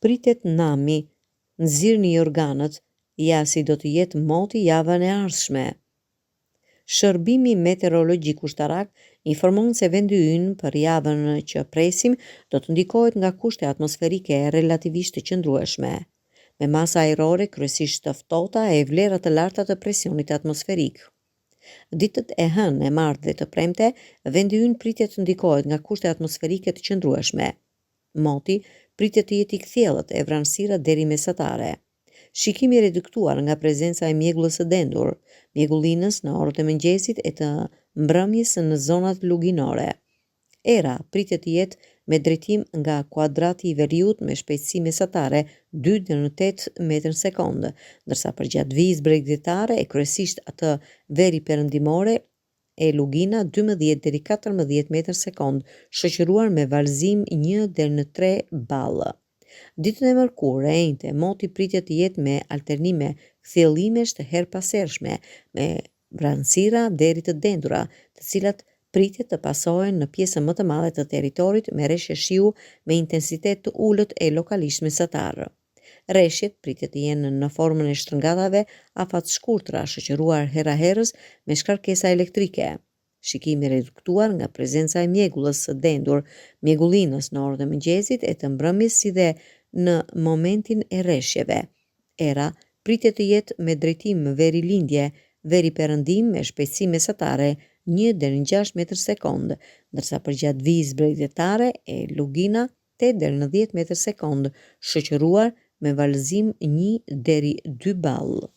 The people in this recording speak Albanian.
Pritet nami, nxirrni organët, ja si do të jetë moti javën e ardhshme. Shërbimi meteorologjik ushtarak informon se vendi ynë për javën që presim do të ndikohet nga kushte atmosferike relativisht të qëndrueshme, me masa ajrore kryesisht të ftohta e vlera të larta të presionit atmosferik. Ditët e hënë, e martë dhe të premte, vendi ynë pritet të ndikohet nga kushte atmosferike të qëndrueshme. Moti pritet të jetë i kthjellët e vranësira deri mesatare. Shikimi i reduktuar nga prezenca e mjegullës së dendur, mjegullinës në orët e mëngjesit e të mbrëmjes në zonat luginore. Era pritet të jetë me drejtim nga kuadrati i veriut me shpejtësi mesatare 2 deri në 8 metër në sekondë, ndërsa përgjatë vijës bregdetare e kryesisht atë veri perëndimore e lugina 12 deri 14 metër në sekondë, shoqëruar me valëzim 1 deri në 3 ballë. Ditën e mërkurë e enjte, moti pritet të jetë me alternime kthjellimesh të herpasershme, me vranësira deri të dendura, të cilat pritet të pasohen në pjesën më të madhe të territorit me reshje shiu me intensitet të ulët e lokalisht mesatar. Reshjet pritet të jenë në formën e shtrëngatave afat shkurtra, shoqëruar hera-herës me shkarkesa elektrike. Shikimi reduktuar nga prezenca e mjegullës së dendur, mjegullinës në orët e mëngjesit e të mbrëmjes si dhe në momentin e reshjeve. Era pritet të jetë me drejtim veri lindje, veri perëndim me shpejtësi mesatare 1 deri në 6 metër sekondë, ndërsa përgjatë vijës bregdetare e lugina 8 deri në 10 metër sekondë, shoqëruar me valëzim 1 deri 2 ballë.